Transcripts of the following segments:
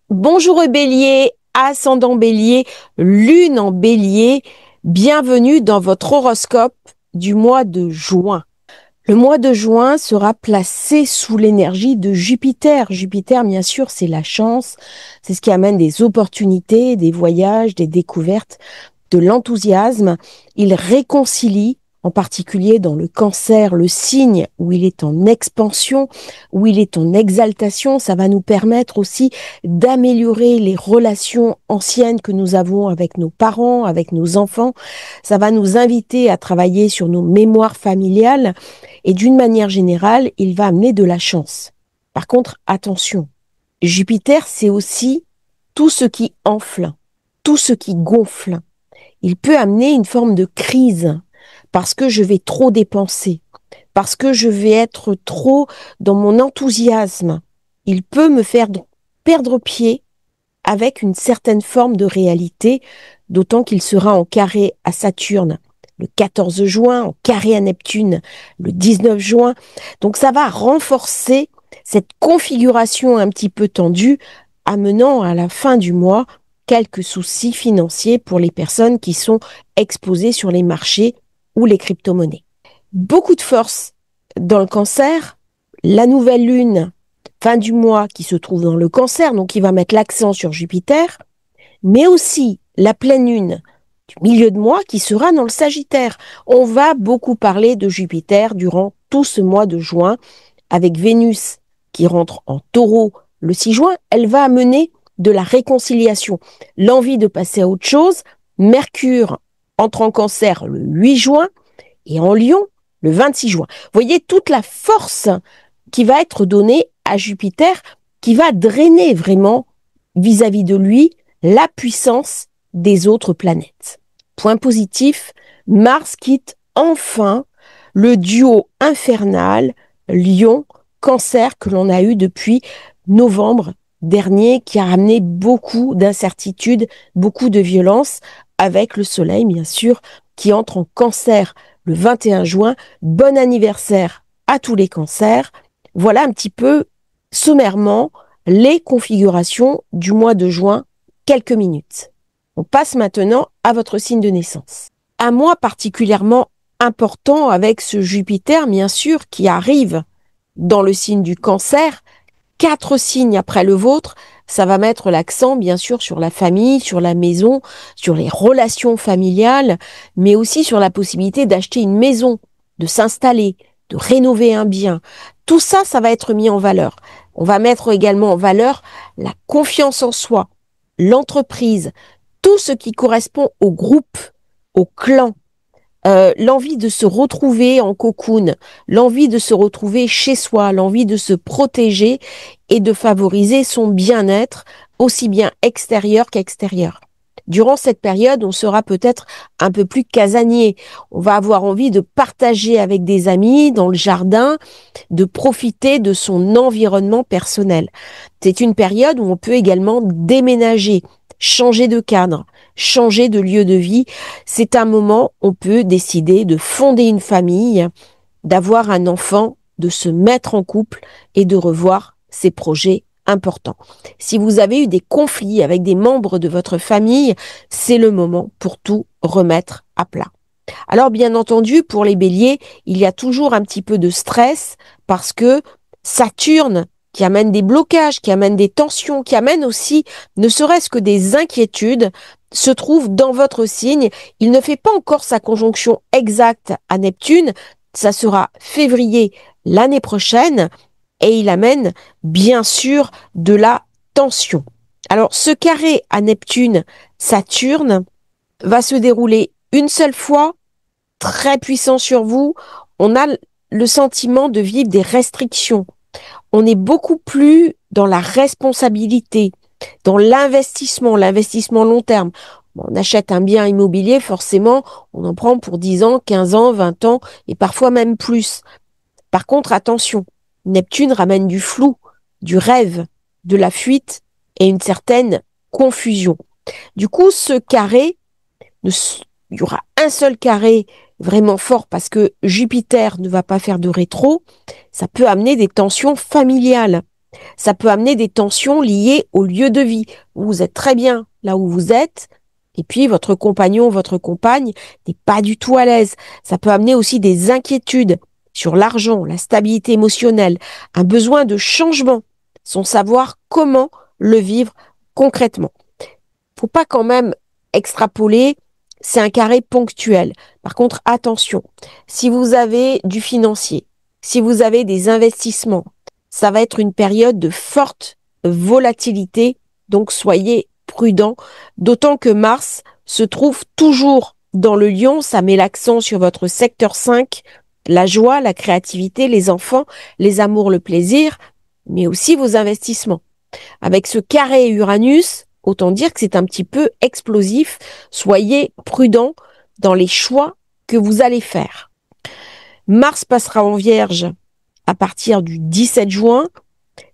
Bonjour Bélier, ascendant Bélier, lune en Bélier, bienvenue dans votre horoscope du mois de juin. Le mois de juin sera placé sous l'énergie de Jupiter. Jupiter, bien sûr, c'est la chance, c'est ce qui amène des opportunités, des voyages, des découvertes, de l'enthousiasme. Il réconcilie, en particulier dans le Cancer, le signe où il est en expansion, où il est en exaltation. Ça va nous permettre aussi d'améliorer les relations anciennes que nous avons avec nos parents, avec nos enfants. Ça va nous inviter à travailler sur nos mémoires familiales et d'une manière générale, il va amener de la chance. Par contre, attention, Jupiter, c'est aussi tout ce qui enfle, tout ce qui gonfle. Il peut amener une forme de crise parce que je vais trop dépenser, parce que je vais être trop dans mon enthousiasme. Il peut me faire perdre pied avec une certaine forme de réalité, d'autant qu'il sera en carré à Saturne le 14 juin, en carré à Neptune le 19 juin. Donc ça va renforcer cette configuration un petit peu tendue, amenant à la fin du mois quelques soucis financiers pour les personnes qui sont exposées sur les marchés ou les crypto-monnaies. Beaucoup de force dans le Cancer, la nouvelle lune fin du mois qui se trouve dans le Cancer, donc qui va mettre l'accent sur Jupiter, mais aussi la pleine lune du milieu de mois qui sera dans le Sagittaire. On va beaucoup parler de Jupiter durant tout ce mois de juin, avec Vénus qui rentre en Taureau le 6 juin. Elle va amener de la réconciliation, l'envie de passer à autre chose. Mercure entre en Cancer le 8 juin et en Lion le 26 juin. Vous voyez toute la force qui va être donnée à Jupiter, qui va drainer vraiment vis-à-vis de lui la puissance des autres planètes. Point positif, Mars quitte enfin le duo infernal Lion-Cancer que l'on a eu depuis novembre dernier, qui a ramené beaucoup d'incertitudes, beaucoup de violence, avec le Soleil, bien sûr, qui entre en Cancer le 21 juin. Bon anniversaire à tous les cancers. Voilà un petit peu sommairement les configurations du mois de juin, quelques minutes. On passe maintenant à votre signe de naissance. Un mois particulièrement important avec ce Jupiter, bien sûr, qui arrive dans le signe du Cancer. 4 signes après le vôtre, ça va mettre l'accent, bien sûr, sur la famille, sur la maison, sur les relations familiales, mais aussi sur la possibilité d'acheter une maison, de s'installer, de rénover un bien. Tout ça, ça va être mis en valeur. On va mettre également en valeur la confiance en soi, l'entreprise, tout ce qui correspond au groupe, au clan, l'envie de se retrouver en cocoon, l'envie de se retrouver chez soi, l'envie de se protéger et de favoriser son bien-être, aussi bien extérieur qu'extérieur. Durant cette période, on sera peut-être un peu plus casanier. On va avoir envie de partager avec des amis dans le jardin, de profiter de son environnement personnel. C'est une période où on peut également déménager, changer de cadre, changer de lieu de vie. C'est un moment où on peut décider de fonder une famille, d'avoir un enfant, de se mettre en couple et de revoir ses projets importants. Si vous avez eu des conflits avec des membres de votre famille, c'est le moment pour tout remettre à plat. Alors bien entendu, pour les béliers, il y a toujours un petit peu de stress parce que Saturne, qui amène des blocages, qui amène des tensions, qui amène aussi ne serait-ce que des inquiétudes, se trouve dans votre signe. Il ne fait pas encore sa conjonction exacte à Neptune, ça sera février l'année prochaine, et il amène bien sûr de la tension. Alors ce carré à Neptune-Saturne va se dérouler une seule fois, très puissant sur vous. On a le sentiment de vivre des restrictions. On est beaucoup plus dans la responsabilité, dans l'investissement long terme. On achète un bien immobilier, forcément, on en prend pour 10 ans, 15 ans, 20 ans, et parfois même plus. Par contre, attention, Neptune ramène du flou, du rêve, de la fuite et une certaine confusion. Du coup, ce carré, il y aura un seul carré vraiment fort parce que Jupiter ne va pas faire de rétro. Ça peut amener des tensions familiales. Ça peut amener des tensions liées au lieu de vie. Vous êtes très bien là où vous êtes, et puis votre compagnon, votre compagne n'est pas du tout à l'aise. Ça peut amener aussi des inquiétudes sur l'argent, la stabilité émotionnelle, un besoin de changement, sans savoir comment le vivre concrètement. Faut pas quand même extrapoler, c'est un carré ponctuel. Par contre, attention, si vous avez du financier, si vous avez des investissements, ça va être une période de forte volatilité, donc soyez prudents, d'autant que Mars se trouve toujours dans le Lion, ça met l'accent sur votre secteur 5, la joie, la créativité, les enfants, les amours, le plaisir, mais aussi vos investissements. Avec ce carré Uranus, autant dire que c'est un petit peu explosif. Soyez prudents dans les choix que vous allez faire. Mars passera en Vierge à partir du 17 juin.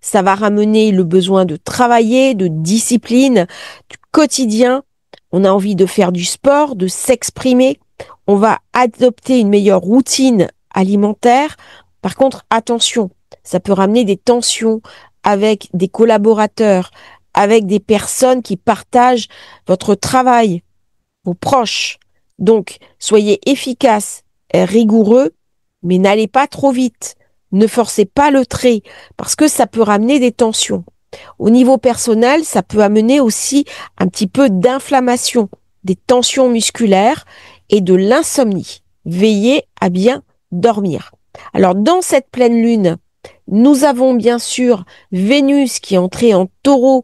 Ça va ramener le besoin de travailler, de discipline, du quotidien. On a envie de faire du sport, de s'exprimer. On va adopter une meilleure routine alimentaire. Par contre, attention, ça peut ramener des tensions avec des collaborateurs, avec des personnes qui partagent votre travail, vos proches. Donc, soyez efficaces, rigoureux, mais n'allez pas trop vite. Ne forcez pas le trait parce que ça peut ramener des tensions. Au niveau personnel, ça peut amener aussi un petit peu d'inflammation, des tensions musculaires et de l'insomnie. Veillez à bien dormir. Alors, dans cette pleine lune, nous avons bien sûr Vénus qui est entrée en Taureau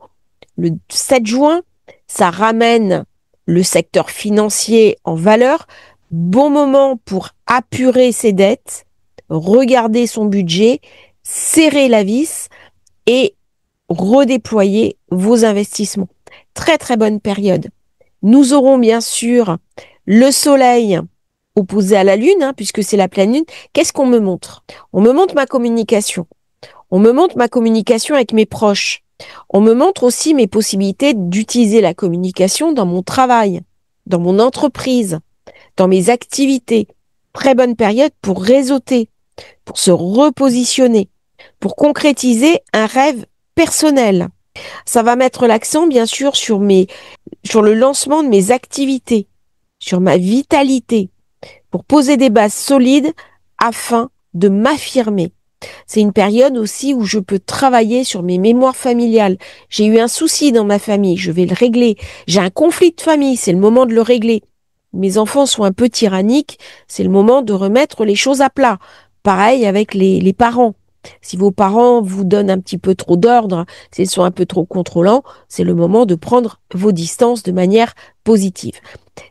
le 7 juin. Ça ramène le secteur financier en valeur. Bon moment pour apurer ses dettes, regarder son budget, serrer la vis et redéployer vos investissements. Très très bonne période. Nous aurons bien sûr le soleil opposé à la lune, puisque c'est la pleine lune. Qu'est-ce qu'on me montre? On me montre ma communication. On me montre ma communication avec mes proches. On me montre aussi mes possibilités d'utiliser la communication dans mon travail, dans mon entreprise, dans mes activités. Très bonne période pour réseauter, pour se repositionner, pour concrétiser un rêve personnel. Ça va mettre l'accent, bien sûr, sur le lancement de mes activités, sur ma vitalité, pour poser des bases solides afin de m'affirmer. C'est une période aussi où je peux travailler sur mes mémoires familiales. J'ai eu un souci dans ma famille, je vais le régler. J'ai un conflit de famille, c'est le moment de le régler. Mes enfants sont un peu tyranniques, c'est le moment de remettre les choses à plat. Pareil avec les parents. Si vos parents vous donnent un petit peu trop d'ordre, s'ils sont un peu trop contrôlants, c'est le moment de prendre vos distances de manière positive.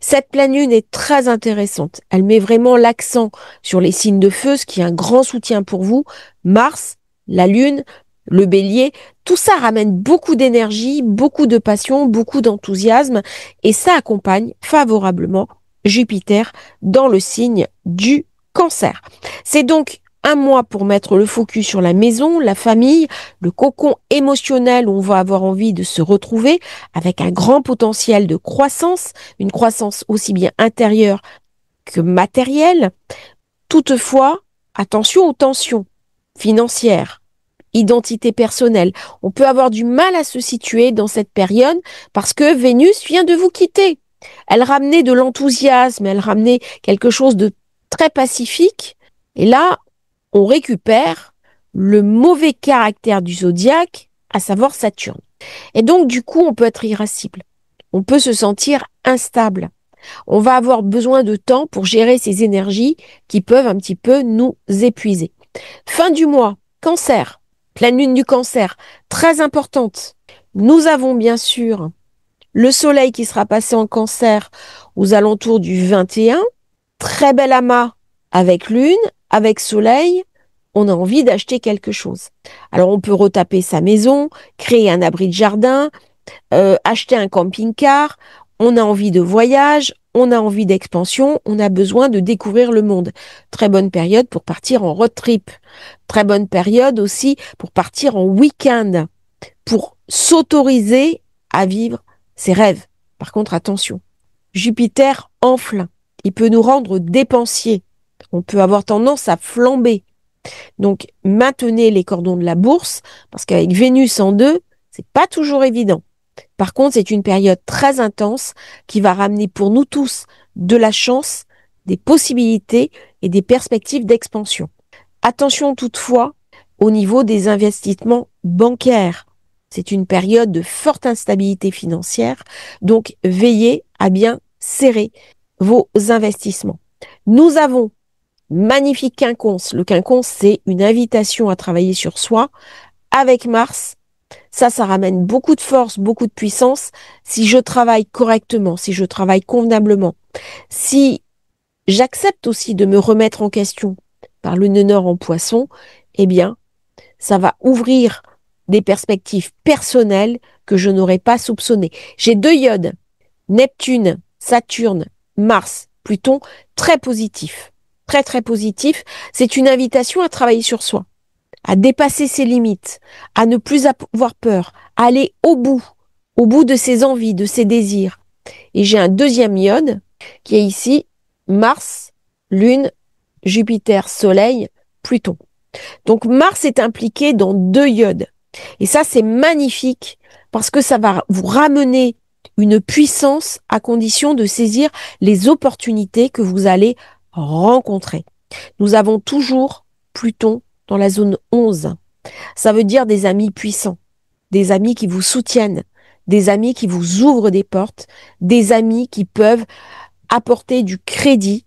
Cette pleine lune est très intéressante. Elle met vraiment l'accent sur les signes de feu, ce qui est un grand soutien pour vous. Mars, la lune, le bélier, tout ça ramène beaucoup d'énergie, beaucoup de passion, beaucoup d'enthousiasme et ça accompagne favorablement Jupiter dans le signe du Cancer. C'est donc un mois pour mettre le focus sur la maison, la famille, le cocon émotionnel où on va avoir envie de se retrouver avec un grand potentiel de croissance, une croissance aussi bien intérieure que matérielle. Toutefois, attention aux tensions financières, identité personnelle. On peut avoir du mal à se situer dans cette période parce que Vénus vient de vous quitter. Elle ramenait de l'enthousiasme, elle ramenait quelque chose de très pacifique. Et là, on récupère le mauvais caractère du zodiaque, à savoir Saturne. Et donc, du coup, on peut être irascible. On peut se sentir instable. On va avoir besoin de temps pour gérer ces énergies qui peuvent un petit peu nous épuiser. Fin du mois, Cancer, pleine lune du Cancer, très importante. Nous avons bien sûr le soleil qui sera passé en Cancer aux alentours du 21. Très bel amas avec lune, avec soleil. On a envie d'acheter quelque chose. Alors on peut retaper sa maison, créer un abri de jardin, acheter un camping-car. On a envie de voyage, on a envie d'expansion, on a besoin de découvrir le monde. Très bonne période pour partir en road trip. Très bonne période aussi pour partir en week-end, pour s'autoriser à vivre ses rêves. Par contre, attention, Jupiter enfle. Il peut nous rendre dépensiers. On peut avoir tendance à flamber. Donc, maintenez les cordons de la bourse, parce qu'avec Vénus en 2, c'est pas toujours évident. Par contre, c'est une période très intense qui va ramener pour nous tous de la chance, des possibilités et des perspectives d'expansion. Attention toutefois au niveau des investissements bancaires. C'est une période de forte instabilité financière, donc veillez à bien serrer vos investissements. Nous avons magnifique quinconce. Le quinconce, c'est une invitation à travailler sur soi avec Mars. Ça ramène beaucoup de force, beaucoup de puissance. Si je travaille correctement, si je travaille convenablement, si j'accepte aussi de me remettre en question par le nœud nord en poisson, eh bien, ça va ouvrir des perspectives personnelles que je n'aurais pas soupçonnées. J'ai 2 iodes, Neptune, Saturne, Mars, Pluton, très positifs. Très, très positifs. C'est une invitation à travailler sur soi, à dépasser ses limites, à ne plus avoir peur, à aller au bout de ses envies, de ses désirs. Et j'ai un 2e iode qui est ici, Mars, Lune, Jupiter, Soleil, Pluton. Donc Mars est impliqué dans 2 iodes. Et ça, c'est magnifique parce que ça va vous ramener une puissance à condition de saisir les opportunités que vous allez rencontrer. Nous avons toujours Pluton dans la zone 11. Ça veut dire des amis puissants, des amis qui vous soutiennent, des amis qui vous ouvrent des portes, des amis qui peuvent apporter du crédit,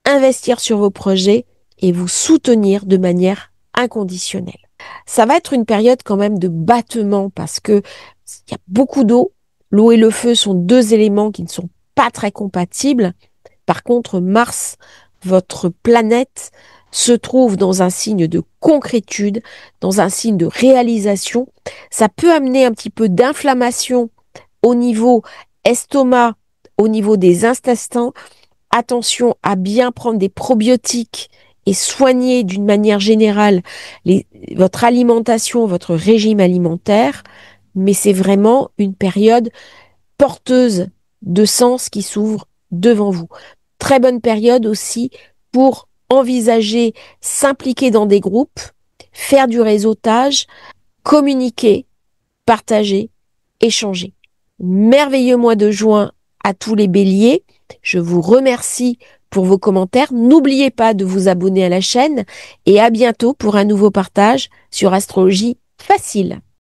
investir sur vos projets et vous soutenir de manière inconditionnelle. Ça va être une période quand même de battement parce que il y a beaucoup d'eau. L'eau et le feu sont 2 éléments qui ne sont pas très compatibles. Par contre, Mars, votre planète, se trouve dans un signe de concrétude, dans un signe de réalisation. Ça peut amener un petit peu d'inflammation au niveau estomac, au niveau des intestins. Attention à bien prendre des probiotiques et soigner d'une manière générale votre alimentation, votre régime alimentaire. Mais c'est vraiment une période porteuse de sens qui s'ouvre devant vous. Très bonne période aussi pour envisager, s'impliquer dans des groupes, faire du réseautage, communiquer, partager, échanger. Merveilleux mois de juin à tous les béliers. Je vous remercie pour vos commentaires. N'oubliez pas de vous abonner à la chaîne et à bientôt pour un nouveau partage sur Astrologie Facile.